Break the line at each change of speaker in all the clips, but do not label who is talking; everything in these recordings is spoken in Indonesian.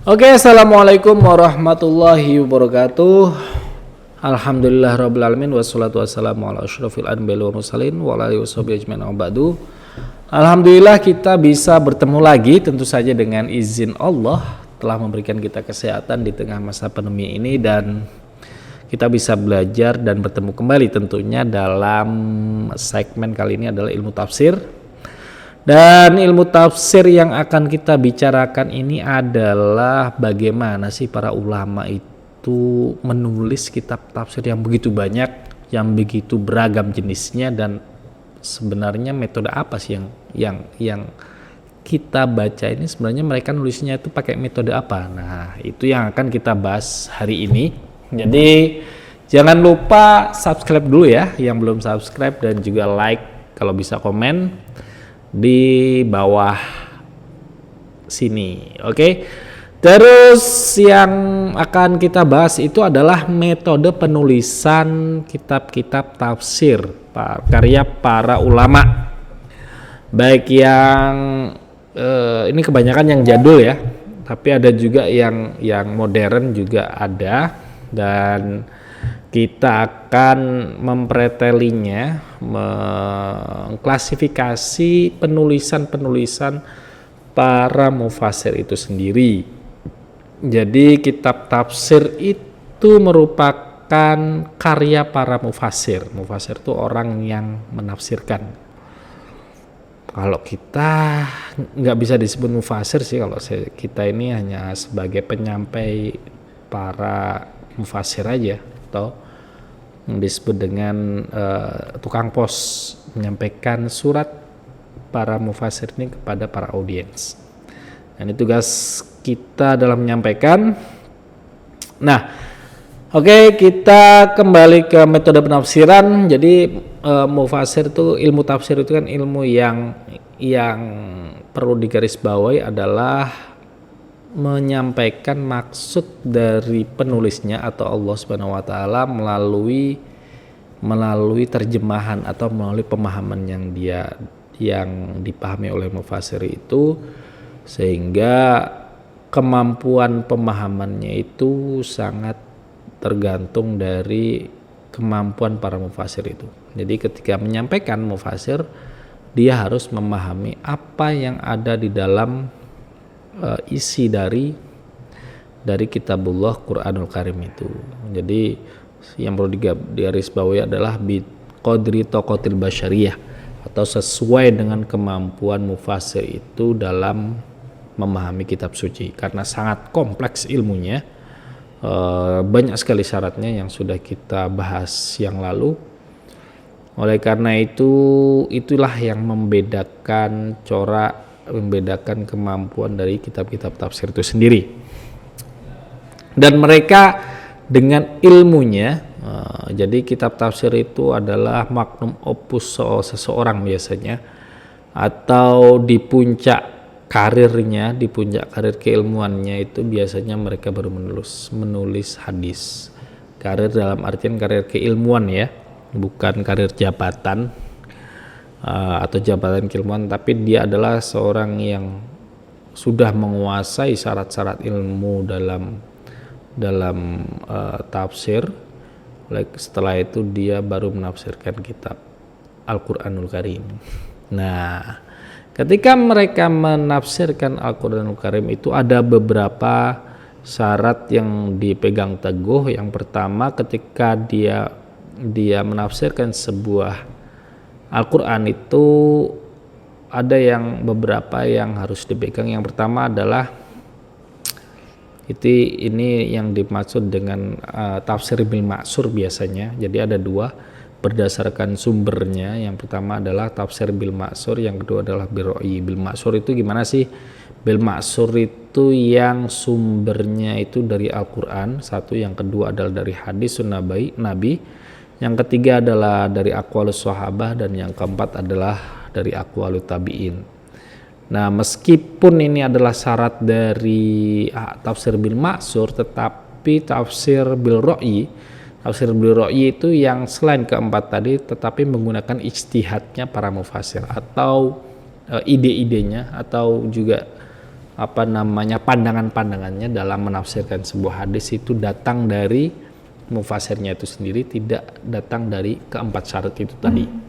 Oke, assalamualaikum warahmatullahi wabarakatuh. Alhamdulillah rabbil alamin wassalatu wassalamu ala asyrofil anbiya'i wal mursalin wa ala alihi washabihi ajmain amma ba'du. Alhamdulillah kita bisa bertemu lagi, tentu saja dengan izin Allah telah memberikan kita kesehatan di tengah masa pandemi ini, dan kita bisa belajar dan bertemu kembali tentunya dalam segmen kali ini adalah ilmu tafsir. Dan ilmu tafsir yang akan kita bicarakan ini adalah bagaimana sih para ulama itu menulis kitab tafsir yang begitu banyak, yang begitu beragam jenisnya, dan sebenarnya metode apa sih yang kita baca ini, sebenarnya mereka nulisnya itu pakai metode apa. Nah, itu yang akan kita bahas hari ini. Jadi jangan lupa subscribe dulu ya yang belum subscribe, dan juga like, kalau bisa komen di bawah sini. Oke. Terus yang akan kita bahas itu adalah metode penulisan kitab-kitab tafsir karya para ulama. Baik yang ini kebanyakan yang jadul ya, tapi ada juga yang modern juga ada, dan kita akan mempretelinya, mengklasifikasi penulisan-penulisan para mufasir itu sendiri. Jadi kitab tafsir itu merupakan karya para mufasir. Mufasir itu orang yang menafsirkan. Kalau kita nggak bisa disebut mufasir sih, kalau kita ini hanya sebagai penyampai para mufasir aja, atau yang disebut dengan tukang pos, menyampaikan surat para mufasir ini kepada para audiens. Dan itu tugas kita dalam menyampaikan. Nah, oke, kita kembali ke metode penafsiran. Jadi mufasir itu, ilmu tafsir itu kan ilmu yang perlu digarisbawahi adalah menyampaikan maksud dari penulisnya atau Allah Subhanahu wa taala melalui terjemahan atau melalui pemahaman yang dipahami oleh mufasir itu, sehingga kemampuan pemahamannya itu sangat tergantung dari kemampuan para mufasir itu. Jadi ketika menyampaikan mufasir, dia harus memahami apa yang ada di dalam isi dari kitabullah Quranul Karim itu. Jadi yang perlu digarisbawahi adalah bi qadri taqatil basyariyah, atau sesuai dengan kemampuan mufasir itu dalam memahami kitab suci, karena sangat kompleks ilmunya. Banyak sekali syaratnya yang sudah kita bahas yang lalu. Oleh karena itulah yang membedakan kemampuan dari kitab-kitab tafsir itu sendiri. Dan mereka dengan ilmunya, jadi kitab tafsir itu adalah magnum opus seseorang biasanya, atau di puncak karir keilmuannya itu biasanya mereka baru menulis hadis. Karir dalam artian karir keilmuan ya, bukan karir jabatan atau jabatan keilmuan, tapi dia adalah seorang yang sudah menguasai syarat-syarat ilmu dalam tafsir. Setelah itu dia baru menafsirkan kitab Al-Quranul Karim. Nah, ketika mereka menafsirkan Al-Quranul Karim itu ada beberapa syarat yang dipegang teguh. Yang pertama, ketika dia menafsirkan sebuah Al-Quran itu ada beberapa yang harus dipegang. Yang pertama adalah ini yang dimaksud dengan tafsir bil ma'sur biasanya. Jadi ada dua berdasarkan sumbernya. Yang pertama adalah tafsir bil ma'sur, yang kedua adalah bil ra'yi. Bil ma'sur itu gimana sih? Bil ma'sur itu yang sumbernya itu dari Al-Quran, satu. Yang kedua adalah dari hadis Nabi. Yang ketiga adalah dari aqwalus sahabah, dan yang keempat adalah dari aqwalut tabi'in. Nah, meskipun ini adalah syarat dari tafsir bil ma'sur, tetapi tafsir bil ra'yi itu yang selain keempat tadi, tetapi menggunakan ijtihadnya para mufasir atau ide-idenya, atau juga pandangan-pandangannya dalam menafsirkan sebuah hadis itu datang dari mufasirnya itu sendiri, tidak datang dari keempat syarat itu tadi.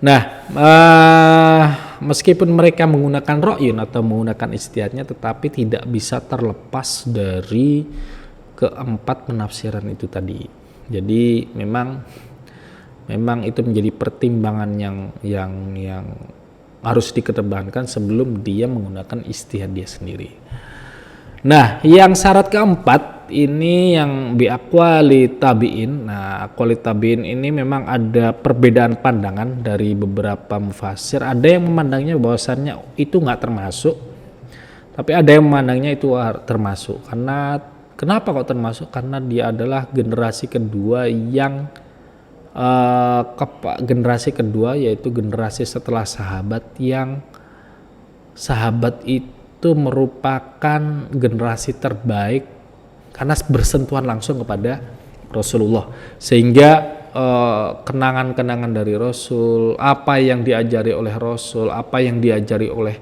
Nah, meskipun mereka menggunakan ro'yun atau menggunakan ijtihadnya, tetapi tidak bisa terlepas dari keempat penafsiran itu tadi. Jadi memang itu menjadi pertimbangan yang harus dikedepankan sebelum dia menggunakan ijtihad dia sendiri. Nah, yang syarat keempat ini yang biaqwali tabi'in. Nah, aqwali tabi'in ini memang ada perbedaan pandangan dari beberapa mufasir. Ada yang memandangnya bahwasannya itu nggak termasuk, tapi ada yang memandangnya itu termasuk. Karena kenapa kok termasuk? Karena dia adalah generasi kedua yang generasi kedua, yaitu generasi setelah sahabat, yang sahabat itu merupakan generasi terbaik karena bersentuhan langsung kepada Rasulullah, sehingga kenangan-kenangan dari Rasul, apa yang diajari oleh Rasul, apa yang diajari oleh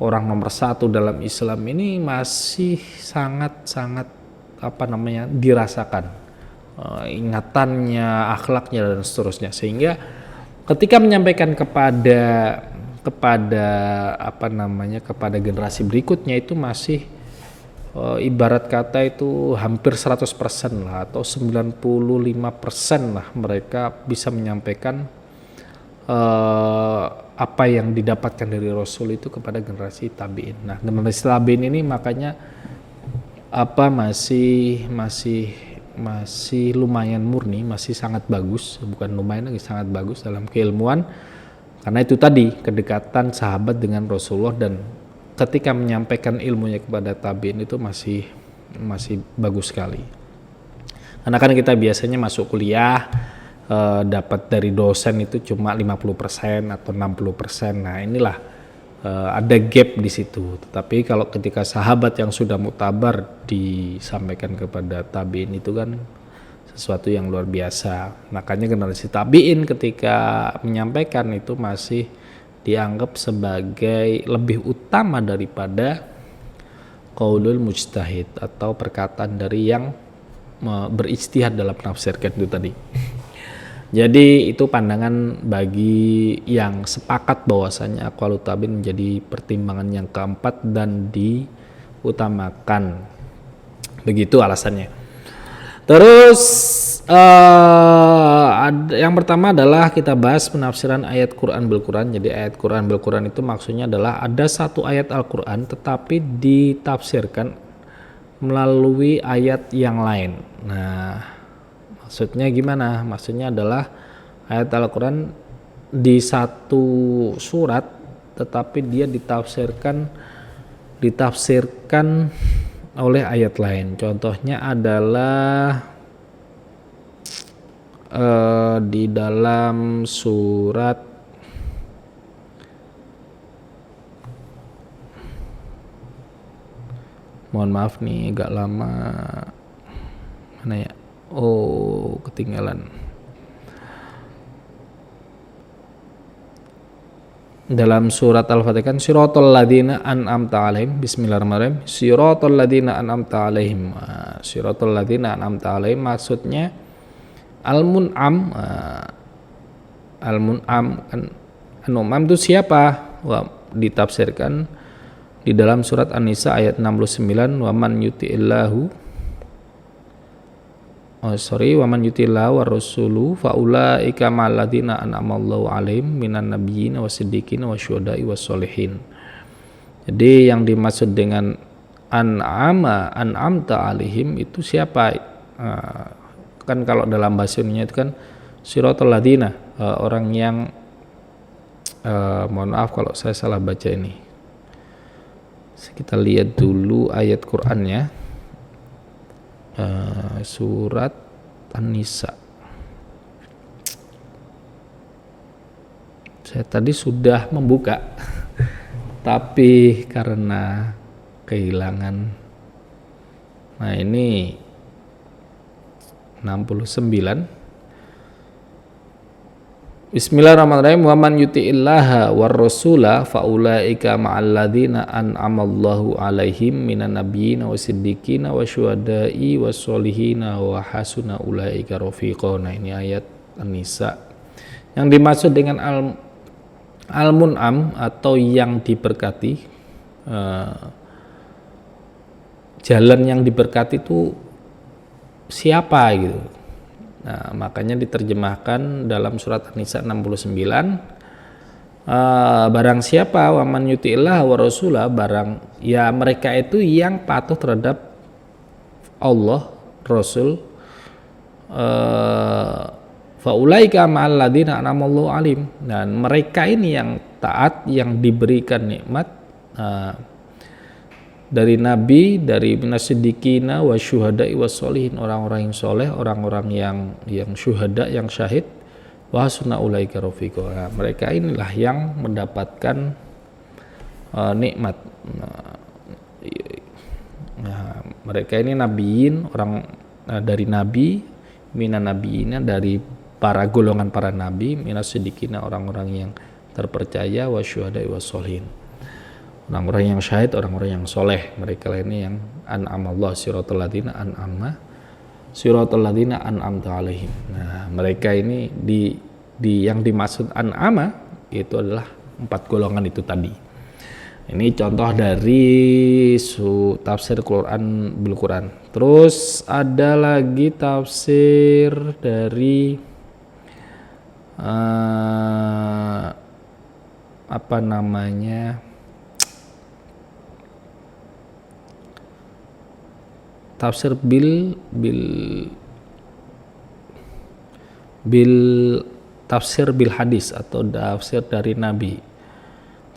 orang nomor satu dalam Islam ini masih sangat dirasakan, ingatannya, akhlaknya dan seterusnya, sehingga ketika menyampaikan kepada generasi berikutnya itu masih ibarat kata itu hampir 100% lah, atau 95% lah mereka bisa menyampaikan apa yang didapatkan dari Rasul itu kepada generasi tabi'in. Nah, generasi tabi'in ini makanya masih lumayan murni, masih sangat bagus, bukan lumayan lagi, sangat bagus dalam keilmuan, karena itu tadi kedekatan sahabat dengan Rasulullah, dan ketika menyampaikan ilmunya kepada tabi'in itu masih bagus sekali. Karena kan kita biasanya masuk kuliah dapat dari dosen itu cuma 50% atau 60%. Nah, inilah ada gap di situ. Tetapi kalau ketika sahabat yang sudah mutabar disampaikan kepada tabi'in itu kan sesuatu yang luar biasa. Makanya generasi tabi'in ketika menyampaikan itu masih dianggap sebagai lebih utama daripada qaulul mujtahid atau perkataan dari yang berijtihad dalam menafsirkan itu tadi. Jadi itu pandangan bagi yang sepakat bahwasanya aqwalut tabi'in menjadi pertimbangan yang keempat dan diutamakan. Begitu alasannya. Terus yang pertama adalah kita bahas penafsiran ayat Quran bil Quran. Jadi ayat Quran bil Quran itu maksudnya adalah ada satu ayat Al-Quran tetapi ditafsirkan melalui ayat yang lain. Nah, maksudnya gimana? Maksudnya adalah ayat Al-Quran di satu surat tetapi dia ditafsirkan oleh ayat lain. Contohnya adalah di dalam surat mohon maaf nih agak lama, mana ya, ketinggalan. Dalam surat Al-Fatihah, siratal ladzina an'amta 'alaihim, bismillahirrahmanirrahim, siratal ladzina an'amta 'alaihim. Siratal ladzina an'amta 'alaihim maksudnya al-mun'am. Al-mun'am kan, an-mun'am itu siapa? Ditafsirkan di dalam surat An-Nisa ayat 69, wa man yuti'illahu wa man yuti'illahu wa rasuluhu fa ulaika ma'al ladzina an'amallahu 'alaihim minan nabiyyin wasiddiqin wasyuhada'i wassolihin. Jadi yang dimaksud dengan an'amta 'alaihim itu siapa? Kan kalau dalam bahasa Indonesia itu kan siratal ladzina, orang yang mohon maaf kalau saya salah baca ini. Kita lihat dulu ayat Qur'annya. Surat An-Nisa. Saya tadi sudah membuka tapi karena kehilangan. Nah, ini 69 Bismillahirrahmanirrahim. Wa man yuti'illaha war rasula faulaika ma'al ladzina an'amallahu 'alaihim minan nabiyyin wasiddiqina wasyuhada'i wasolihina wa hasuna ulaika rafiqa. Nah, ini ayat An-Nisa. Yang dimaksud dengan al-mun'am atau yang diberkati, jalan yang diberkati itu siapa gitu. Nah, makanya diterjemahkan dalam surat An-Nisa 69, barang siapa waman yuti'illah wa rasulah, barang ya mereka itu yang patuh terhadap Allah, Rasul, faulaika ma'al ladzina an'amallahu 'alaihim, dan mereka ini yang taat, yang diberikan nikmat dari nabi, dari minasiddiqina wa syuhada'i wa sholihin, orang-orang yang soleh, orang-orang yang syuhada, yang syahid, wa hasuna ulaika rafiqa. Nah, mereka inilah yang mendapatkan nikmat. Nah, mereka ini nabiin, orang dari nabi, minan nabiyina, dari para golongan para nabi, minasiddiqina, orang-orang yang terpercaya, wa syuhada'i wa sholihin, orang-orang yang syahid, orang-orang yang soleh. Mereka ini yang an'amallah siratal ladzina an'amna siratal ladzina an'amta alaihim. Nah, mereka ini di yang dimaksud an'ama itu adalah 4 golongan itu tadi. Ini contoh dari tafsir Quran bil Quran. Terus ada lagi tafsir dari apa namanya, tafsir bil tafsir bil hadis atau tafsir dari nabi.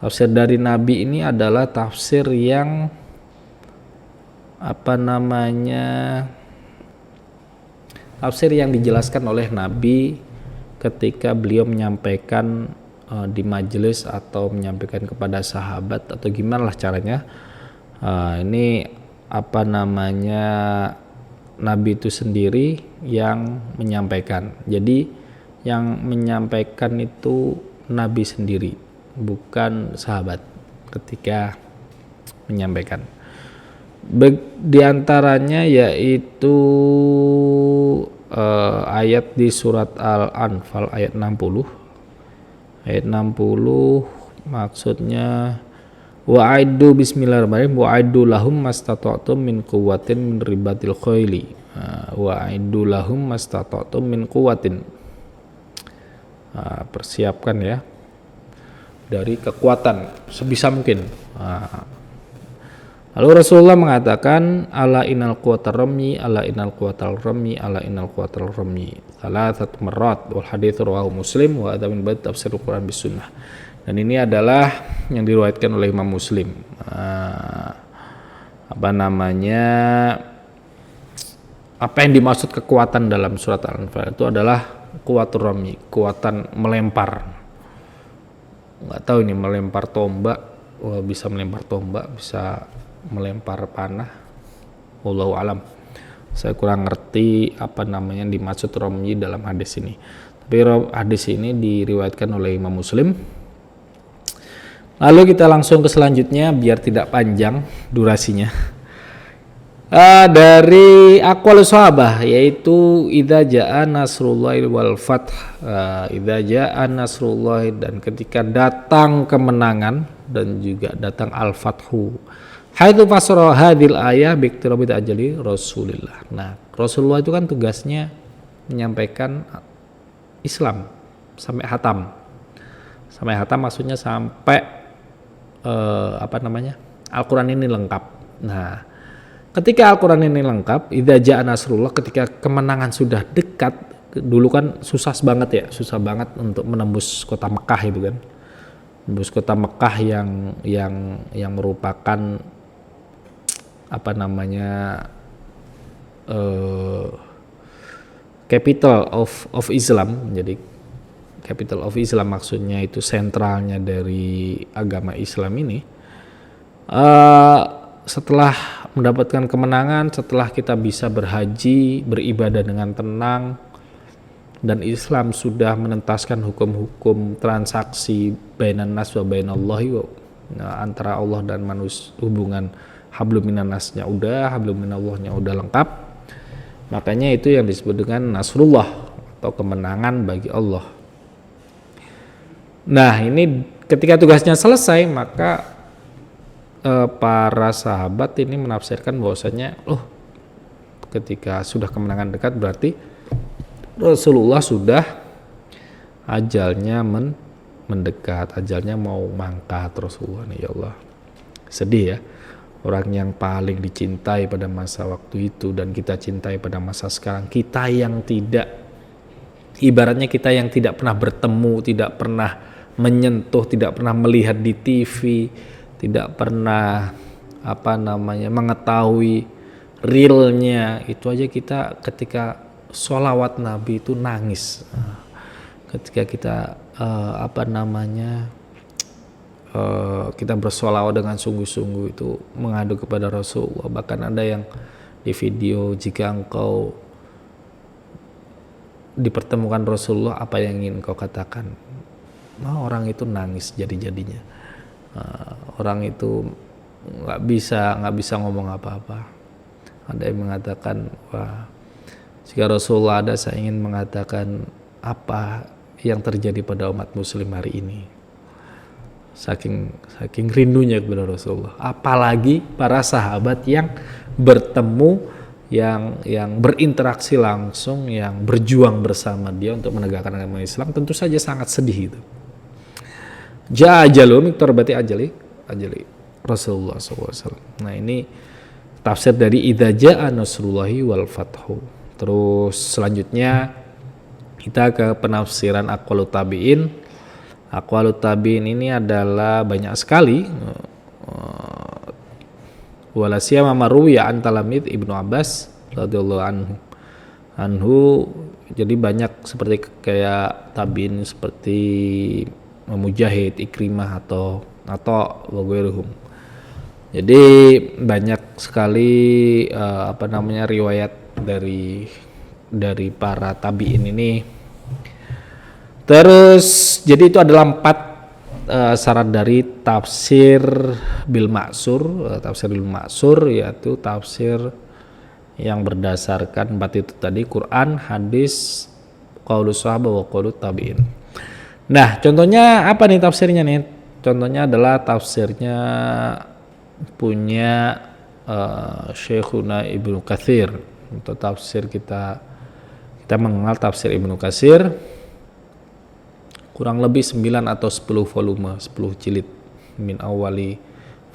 Tafsir dari nabi ini adalah tafsir yang apa namanya, tafsir yang dijelaskan oleh nabi ketika beliau menyampaikan di majelis atau menyampaikan kepada sahabat atau gimana lah caranya. Ini apa namanya, nabi itu sendiri yang menyampaikan. Jadi yang menyampaikan itu nabi sendiri, bukan sahabat ketika menyampaikan. Di antaranya yaitu ayat di surat Al-Anfal ayat 60. Ayat 60 maksudnya wa'iddu bismillahirrahmanirrahim wa'iddu lahum mastata'tum min quwwatin min ribatil khayli. Wa'iddu lahum mastata'tum min quwwatin, persiapkan ya dari kekuatan sebisa mungkin. Lalu Rasulullah mengatakan ala innal quwwatar rami, ala innal quwwatal rami, ala innal quwwatal rami thalathat marrat, wal hadits rawahu Muslim wa hadza min bab tafsir Al-Qur'an bis sunnah. Dan ini adalah yang diriwayatkan oleh Imam Muslim. Apa namanya, apa yang dimaksud kekuatan dalam surat Al-Anfal itu adalah kuwatur rami, kekuatan melempar. Nggak tahu ini melempar tombak, bisa melempar tombak, bisa melempar panah. Wallahu alam. Saya kurang ngerti apa namanya yang dimaksud rami dalam hadis ini. Tapi hadis ini diriwayatkan oleh Imam Muslim. Lalu kita langsung ke selanjutnya biar tidak panjang durasinya. Dari aqwal sahabah, yaitu idza jaa nasrullahi wal fath, idza jaa nasrullahi, dan ketika datang kemenangan dan juga datang al-fathu. Haitsu fasara hadhil ayah bi iqtirabi ajali Rasulillah. Nah, Rasulullah itu kan tugasnya menyampaikan Islam sampai hatam. Sampai hatam maksudnya sampai Al-Quran ini lengkap. Nah, ketika Al-Quran ini lengkap, idza jaa nasrullah, ketika kemenangan sudah dekat, dulu kan susah banget untuk menembus kota Mekah itu kan. Menembus kota Mekah yang merupakan apa namanya, capital of Islam. Jadi capital of Islam maksudnya itu sentralnya dari agama Islam ini. Setelah mendapatkan kemenangan, setelah kita bisa berhaji, beribadah dengan tenang, dan Islam sudah menentaskan hukum-hukum transaksi bainan nas wa bainallahi antara Allah dan manusia, hubungan hablum minan nasnya udah, hablum minallahnya udah lengkap, makanya itu yang disebut dengan nasrullah atau kemenangan bagi Allah. Nah, ini ketika tugasnya selesai, maka para sahabat ini menafsirkan bahwasanya ketika sudah kemenangan dekat berarti Rasulullah sudah ajalnya mendekat, ajalnya mau mangkat Rasulullah nih. Ya Allah, sedih ya, orang yang paling dicintai pada masa waktu itu dan kita cintai pada masa sekarang, kita yang tidak, ibaratnya kita yang tidak pernah bertemu, tidak pernah menyentuh, tidak pernah melihat di TV, tidak pernah mengetahui realnya, itu aja kita ketika sholawat Nabi itu nangis. Ketika kita kita bersolawat dengan sungguh-sungguh itu mengadu kepada Rasulullah. Bahkan ada yang di video, jika engkau dipertemukan Rasulullah, apa yang ingin kau katakan? Orang itu nangis jadi-jadinya. Orang itu nggak bisa ngomong apa-apa. Ada yang mengatakan, wah, jika Rasulullah ada, saya ingin mengatakan apa yang terjadi pada umat muslim hari ini. Saking rindunya kepada Rasulullah. Apalagi para sahabat yang bertemu, yang berinteraksi langsung, yang berjuang bersama dia untuk menegakkan agama Islam, tentu saja sangat sedih itu. Ja'ajalu berarti ajali Rasulullah SAW. Nah, ini tafsir dari idza ja'a nasrullahi wal fathu. Terus selanjutnya kita ke penafsiran aqwalut tabi'in. Aqwalut tabi'in ini adalah banyak sekali. Wala siyama marwiya an talamid Ibnu Abbas radhiyallahu anhu. Jadi banyak seperti kayak tabi'in seperti Mujahid, Ikrimah atau wagairuhum. Jadi banyak sekali riwayat dari para tabi'in ini. Terus jadi itu adalah 4 syarat dari tafsir bil ma'sur, yaitu tafsir yang berdasarkan 4 itu tadi, Quran, hadis, qaulus sahabat wa qaulut tabi'in. Nah, contohnya apa nih tafsirnya nih? Contohnya adalah tafsirnya punya Syekhuna Ibnu Katsir. Untuk tafsir kita mengenal tafsir Ibnu Katsir kurang lebih 9 atau 10 volume, 10 jilid min awali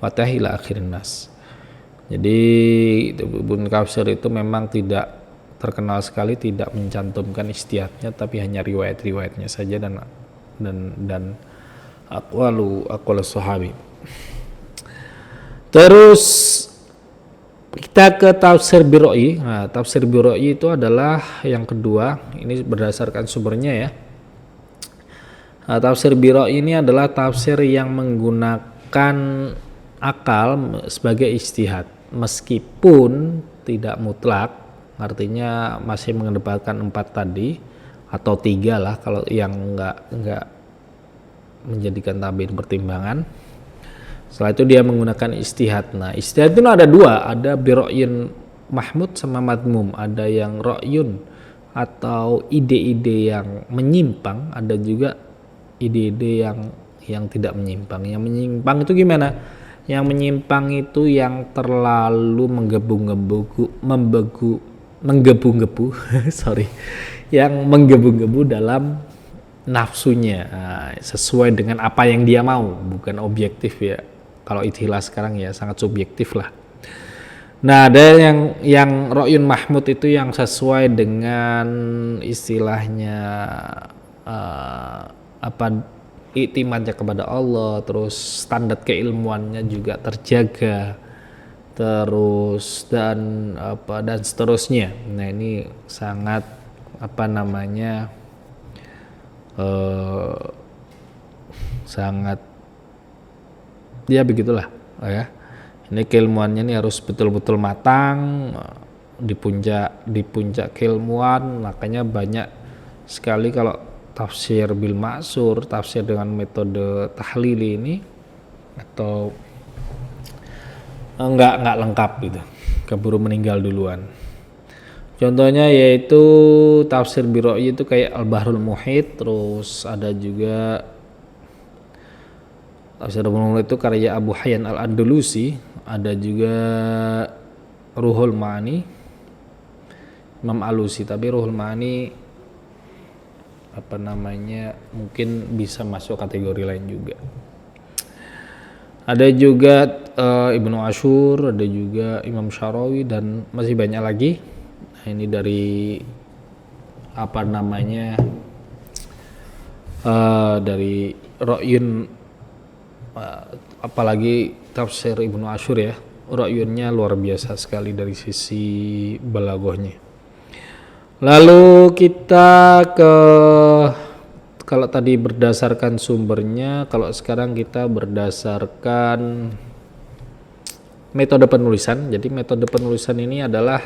Fatih ila akhirin nas. Jadi Ibnu Katsir itu memang tidak terkenal sekali, tidak mencantumkan ijtihadnya, tapi hanya riwayat-riwayatnya saja dan aqwalu sahabi. Terus kita ke tafsir Biroi. Nah, tafsir Biroi itu adalah yang kedua. Ini berdasarkan sumbernya ya. Nah, tafsir Biroi ini adalah tafsir yang menggunakan akal sebagai ijtihad, meskipun tidak mutlak, artinya masih mengedepankan 4 tadi atau 3 lah kalau yang enggak menjadikan tabi'in pertimbangan. Setelah itu dia menggunakan ijtihad. Nah, ijtihad itu ada 2, ada bira'yin mahmud sama madmum. Ada yang ra'yun atau ide-ide yang menyimpang, ada juga ide-ide yang tidak menyimpang. Yang menyimpang itu gimana? Yang menyimpang itu yang terlalu menggebu-gebu yang menggebu-gebu dalam nafsunya, sesuai dengan apa yang dia mau, bukan objektif ya. Kalau ikhlas sekarang ya sangat subjektif lah. Nah, ada yang ra'yun mahmud itu yang sesuai dengan istilahnya iktimadnya kepada Allah, terus standar keilmuannya juga terjaga, terus dan seterusnya. Nah, ini sangat sangat ya begitulah ya. Ini keilmuannya ini harus betul-betul matang, di puncak keilmuan, makanya banyak sekali kalau tafsir bil ma'sur, tafsir dengan metode tahlili ini atau nggak lengkap gitu, keburu meninggal duluan. Contohnya yaitu tafsir Biroi itu kayak Al-Bahrul Muhit, terus ada juga tafsir Al-Bahrul Muhit itu karya Abu Hayyan Al-Andalusi, ada juga Ruhul Ma'ani Imam Alusi, tapi Ruhul Ma'ani mungkin bisa masuk kategori lain juga. Ada juga Ibnu Ashur, ada juga Imam Syarawi dan masih banyak lagi. Nah, ini dari dari Ra'yun, apalagi tafsir Ibnu Ashur ya, Ra'yunnya luar biasa sekali dari sisi balaghahnya. Lalu kita kalau tadi berdasarkan sumbernya, kalau sekarang kita berdasarkan metode penulisan. Jadi metode penulisan ini ada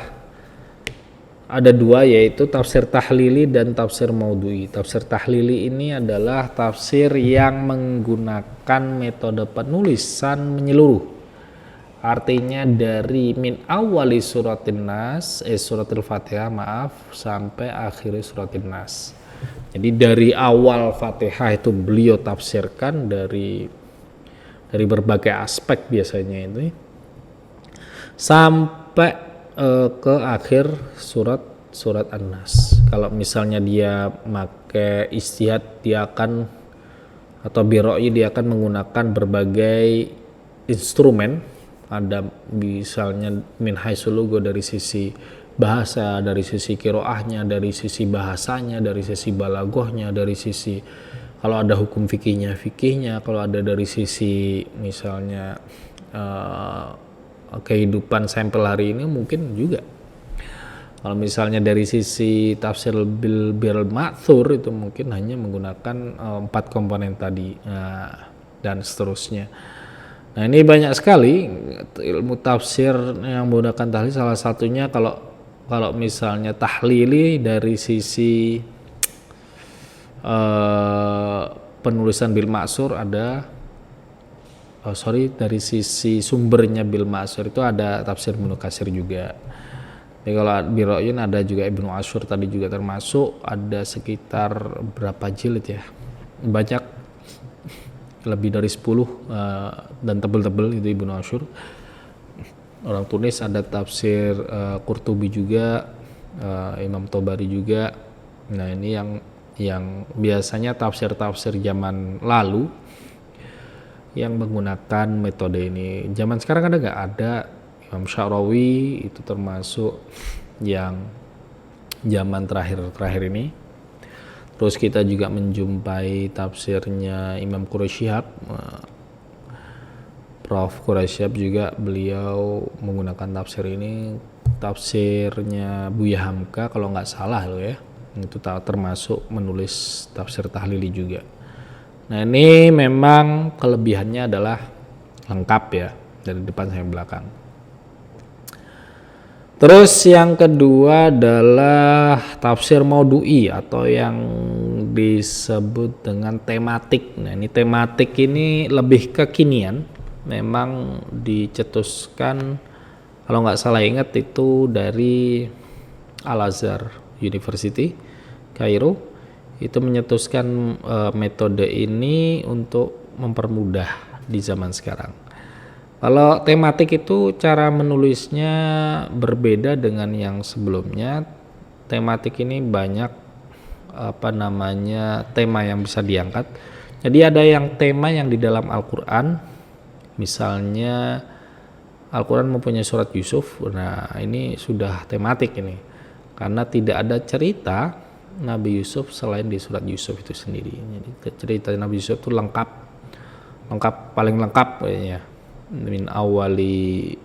dua, yaitu tafsir tahlili dan tafsir maudhu'i. Tafsir tahlili ini adalah tafsir yang menggunakan metode penulisan menyeluruh. Artinya dari min awali suratin nas, suratul Fatihah sampai akhir suratin nas. Jadi dari awal Fatihah itu beliau tafsirkan dari berbagai aspek biasanya itu sampai ke akhir surat An-Nas. Kalau misalnya dia pakai istihad, dia akan atau biroi dia akan menggunakan berbagai instrumen. Ada misalnya min haitsul lugha dari sisi bahasa, dari sisi qiraahnya, dari sisi bahasanya, dari sisi balaghahnya, dari sisi kalau ada hukum fikihnya, kalau ada dari sisi misalnya kehidupan sampel hari ini mungkin juga. Kalau misalnya dari sisi tafsir bil ma'thur itu mungkin hanya menggunakan 4 komponen tadi, dan seterusnya. Nah, ini banyak sekali ilmu tafsir yang menggunakan tahlil. Salah satunya kalau misalnya tahlili dari sisi penulisan bil ma'sur dari sisi sumbernya bil ma'sur itu ada tafsir Ibnu Katsir juga. Jadi kalau Bira'in ada juga Ibnu Ashur tadi juga termasuk, ada sekitar berapa jilid ya, banyak, lebih dari 10 dan tebel-tebel itu Ibnu Ashur. Orang Tunis ada tafsir Qurtubi juga, Imam Tobari juga. Nah, ini yang biasanya tafsir-tafsir zaman lalu yang menggunakan metode ini. Zaman sekarang ada nggak? Ada Imam Syarawi, itu termasuk yang zaman terakhir ini. Terus kita juga menjumpai tafsirnya Imam Quraisy Shihab, Prof. Quraisy Shihab juga beliau menggunakan tafsir ini. Tafsirnya Buya Hamka kalau nggak salah loh ya, itu termasuk menulis tafsir tahlili juga. Nah, ini memang kelebihannya adalah lengkap ya, dari depan sampai belakang. Terus yang kedua adalah tafsir maudhu'i atau yang disebut dengan tematik. Nah, ini tematik ini lebih kekinian, memang dicetuskan kalau nggak salah ingat itu dari Al-Azhar University Kairo, itu menyetuskan metode ini untuk mempermudah di zaman sekarang. Kalau tematik itu cara menulisnya berbeda dengan yang sebelumnya. Tematik ini banyak tema yang bisa diangkat. Jadi ada yang tema yang di dalam Al-Qur'an. Misalnya Al-Qur'an mempunyai surat Yusuf. Nah, ini sudah tematik ini. Karena tidak ada cerita Nabi Yusuf selain di surat Yusuf itu sendiri. Jadi cerita Nabi Yusuf itu lengkap, paling lengkap kayaknya. Min awali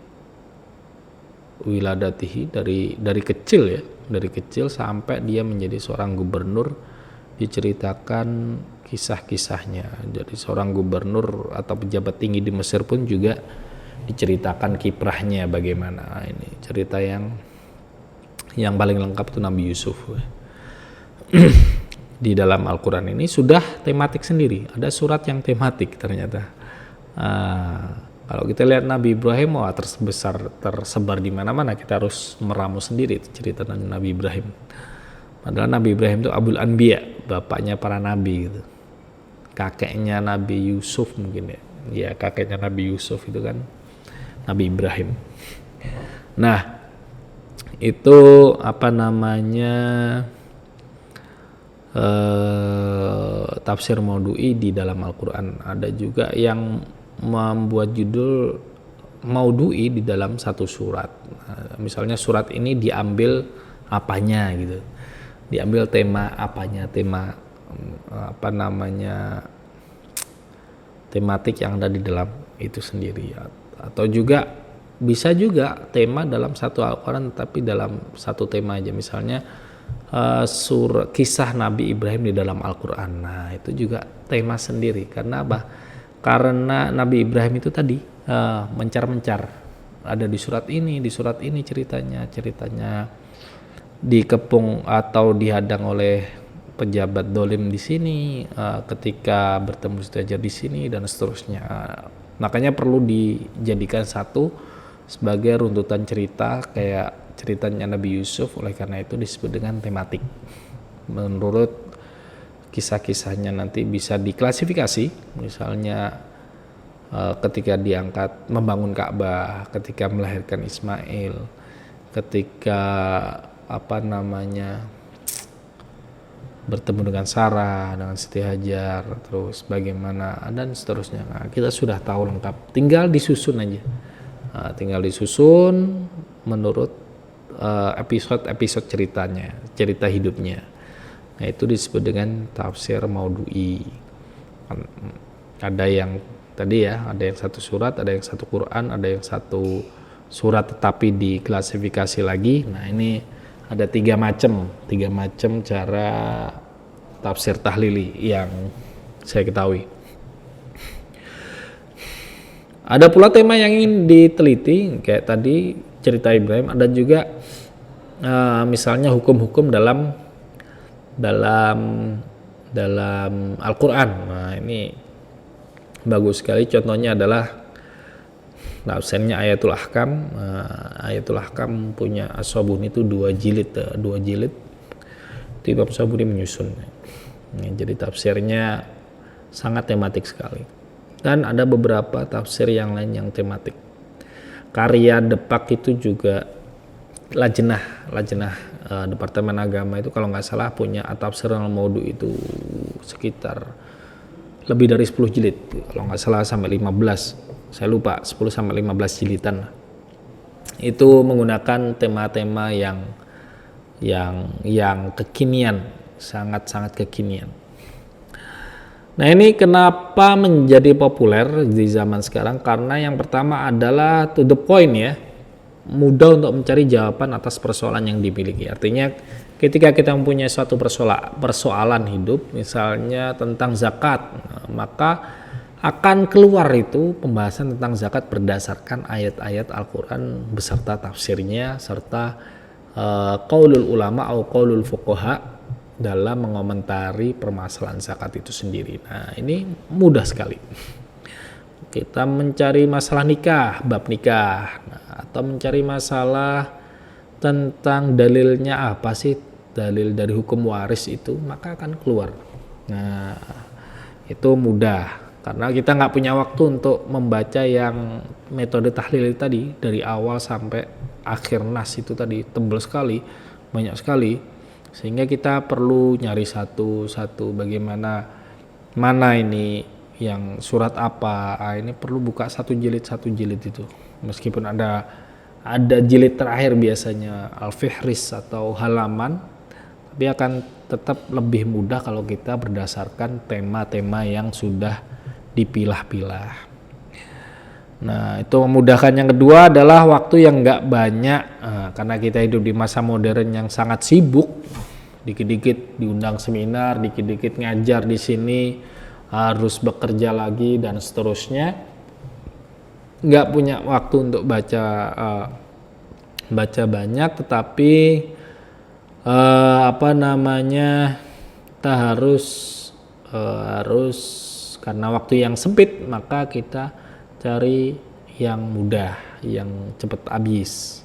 wiladatihi, dari kecil sampai dia menjadi seorang gubernur, diceritakan kisah-kisahnya. Jadi seorang gubernur atau pejabat tinggi di Mesir pun juga diceritakan kiprahnya bagaimana. Ini cerita yang paling lengkap itu Nabi Yusuf. di dalam Al-Quran ini sudah tematik sendiri. Ada surat yang tematik ternyata. Kalau kita lihat Nabi Ibrahim, tersebar di mana-mana, kita harus meramu sendiri cerita tentang Nabi Ibrahim. Padahal Nabi Ibrahim itu Abul Anbiya, bapaknya para nabi gitu. Kakeknya Nabi Yusuf mungkin ya. Ya, kakeknya Nabi Yusuf itu kan Nabi Ibrahim. Nah, itu tafsir Maudu'i di dalam Al-Quran. Ada juga yang membuat judul Maudu'i di dalam satu surat. Misalnya surat ini diambil apanya gitu, diambil tema apanya, tematik yang ada di dalam itu sendiri. Atau juga bisa juga tema dalam satu Al-Quran tapi dalam satu tema aja, misalnya kisah Nabi Ibrahim di dalam Al-Quran. Nah, itu juga tema sendiri. Karena apa? Karena Nabi Ibrahim itu tadi mencar-mencar, ada di surat ini ceritanya dikepung atau dihadang oleh pejabat dolim di sini, ketika bertemu sejajar di sini dan seterusnya. Makanya perlu dijadikan satu sebagai runtutan cerita kayak ceritanya Nabi Yusuf. Oleh karena itu disebut dengan tematik. Menurut kisah-kisahnya nanti bisa diklasifikasi, misalnya ketika diangkat membangun Ka'bah, ketika melahirkan Ismail, ketika bertemu dengan Sarah, dengan Siti Hajar, terus bagaimana dan seterusnya. Nah, kita sudah tahu lengkap, tinggal disusun aja. Tinggal disusun menurut episode ceritanya, cerita hidupnya. Nah, itu disebut dengan tafsir Maudu'i. Ada yang tadi ya, ada yang satu surat, ada yang satu Quran, ada yang satu surat tetapi diklasifikasi lagi. Nah, ini ada tiga macam cara tafsir tahlili yang saya ketahui. Ada pula tema yang ingin diteliti kayak tadi cerita Ibrahim. Ada juga misalnya hukum-hukum dalam Al-Quran. Nah, ini bagus sekali. Contohnya adalah tafsirnya Ayatul Ahkam. Ayatul Ahkam punya As-Sabuni itu 2 jilid. Itu Imam Sabuni menyusun. Jadi tafsirnya sangat tematik sekali. Dan ada beberapa tafsir yang lain yang tematik. Karya Depak itu juga Lajnah Departemen Agama itu kalau nggak salah punya At-Tafsir al-Maudu' itu sekitar lebih dari 10 jilid. Kalau nggak salah sampai 15. Saya lupa 10 sampai 15 jilidan. Itu menggunakan tema-tema yang kekinian, sangat-sangat kekinian. Nah, ini kenapa menjadi populer di zaman sekarang? Karena yang pertama adalah to the point ya. Mudah untuk mencari jawaban atas persoalan yang dimiliki. Artinya ketika kita mempunyai suatu persoalan hidup, misalnya tentang zakat, maka akan keluar itu pembahasan tentang zakat berdasarkan ayat-ayat Al-Quran beserta tafsirnya serta qaulul ulama atau qaulul fuqaha dalam mengomentari permasalahan zakat itu sendiri. Nah, ini mudah sekali. Kita mencari masalah nikah, bab nikah, atau mencari masalah tentang dalilnya apa sih, dalil dari hukum waris itu, maka akan keluar. Nah, itu mudah karena kita nggak punya waktu untuk membaca yang metode tahlil tadi dari awal sampai akhir nas itu tadi, tebal sekali, banyak sekali, sehingga kita perlu nyari satu-satu bagaimana mana ini yang surat apa. Ini perlu buka satu jilid itu, meskipun ada jilid terakhir biasanya al-fihris atau halaman, tapi akan tetap lebih mudah kalau kita berdasarkan tema-tema yang sudah dipilah-pilah. Nah, itu memudahkan. Yang kedua adalah waktu yang nggak banyak, karena kita hidup di masa modern yang sangat sibuk, dikit-dikit diundang seminar, dikit-dikit ngajar di sini, harus bekerja lagi dan seterusnya, nggak punya waktu untuk baca banyak, tetapi kita harus karena waktu yang sempit, maka kita cari yang mudah, yang cepat habis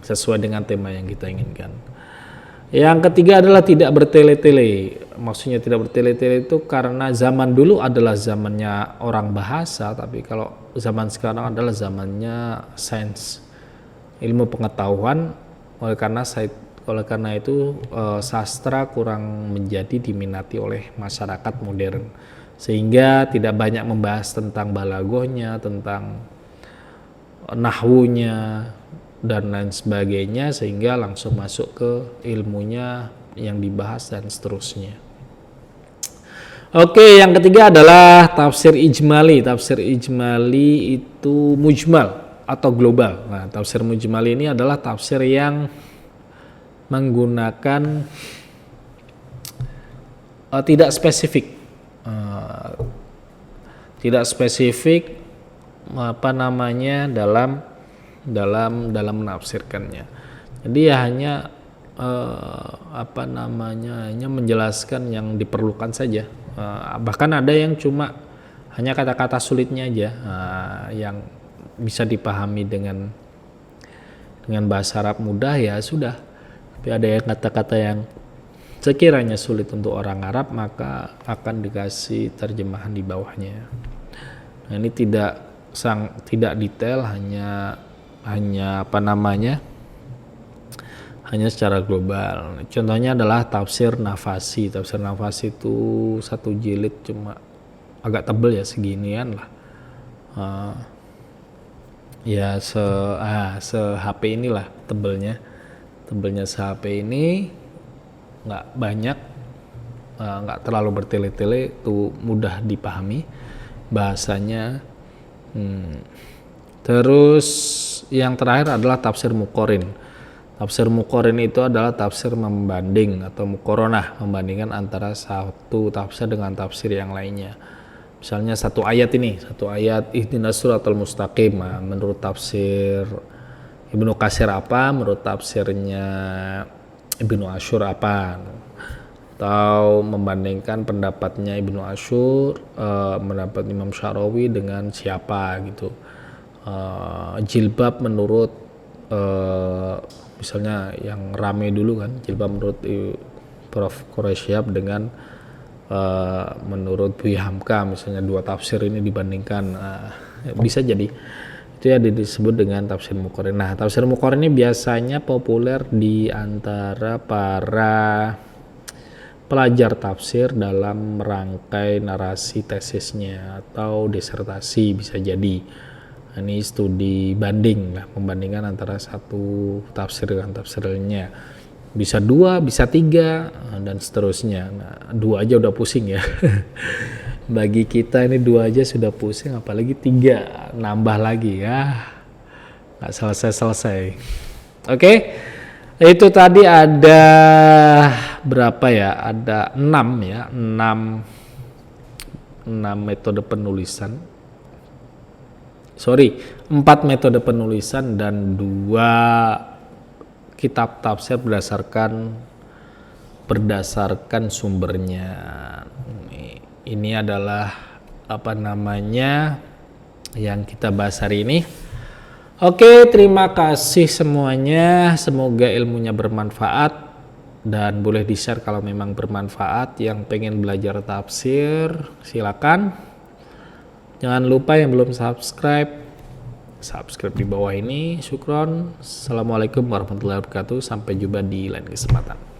sesuai dengan tema yang kita inginkan. Yang ketiga adalah tidak bertele-tele. Maksudnya tidak bertele-tele itu karena zaman dulu adalah zamannya orang bahasa, tapi kalau zaman sekarang adalah zamannya sains, ilmu pengetahuan. Oleh karena itu sastra kurang menjadi diminati oleh masyarakat modern, sehingga tidak banyak membahas tentang balagohnya, tentang nahwunya dan lain sebagainya, sehingga langsung masuk ke ilmunya yang dibahas dan seterusnya. Oke, yang ketiga adalah tafsir ijmali. Tafsir ijmali itu mujmal atau global. Nah, tafsir mujmali ini adalah tafsir yang menggunakan tidak spesifik. Tidak spesifik dalam menafsirkannya. Jadi ya hanya hanya menjelaskan yang diperlukan saja. Bahkan ada yang cuma hanya kata-kata sulitnya aja yang bisa dipahami dengan bahasa Arab mudah, ya sudah. Tapi ada yang kata-kata yang sekiranya sulit untuk orang Arab, maka akan dikasih terjemahan di bawahnya. Nah, ini tidak detail, hanya hanya secara global. Contohnya adalah tafsir nafasi. Tafsir nafasi itu satu jilid, cuma agak tebal ya, seginian lah. Se HP inilah tebelnya se HP ini, nggak banyak, nggak terlalu bertele-tele, itu mudah dipahami bahasanya. Terus yang terakhir adalah tafsir muqorin. Tafsir muqorin itu adalah tafsir membanding atau muqoronah, membandingkan antara satu tafsir dengan tafsir yang lainnya. Misalnya satu ayat ihdinas siratal mustaqim, menurut tafsir Ibnu Katsir apa, menurut tafsirnya Ibnu Asyur apa, atau membandingkan pendapatnya Ibnu Asyur, pendapat Imam Syarawi dengan siapa gitu. Jilbab menurut misalnya yang rame dulu kan, jilbab menurut Prof. Quraisyab dengan menurut Buya Hamka, misalnya dua tafsir ini dibandingkan, bisa jadi itu ya disebut dengan tafsir muqorin. Nah, tafsir muqorin ini biasanya populer di antara para pelajar tafsir dalam merangkai narasi tesisnya atau disertasi, bisa jadi. Ini studi banding lah, membandingkan antara satu tafsir dengan tafsirnya. Bisa 2, bisa 3, dan seterusnya. Nah, 2 aja udah pusing ya. Bagi kita ini 2 aja sudah pusing, apalagi 3, nambah lagi ya. Nggak selesai-selesai. Oke, itu tadi ada berapa ya? Ada 6 metode penulisan. 4 metode penulisan dan 2 kitab tafsir berdasarkan sumbernya. Ini adalah yang kita bahas hari ini. Oke, terima kasih semuanya. Semoga ilmunya bermanfaat dan boleh di-share kalau memang bermanfaat. Yang pengen belajar tafsir, silakan. Jangan lupa yang belum subscribe di bawah ini. Syukron. Assalamualaikum warahmatullahi wabarakatuh. Sampai jumpa di lain kesempatan.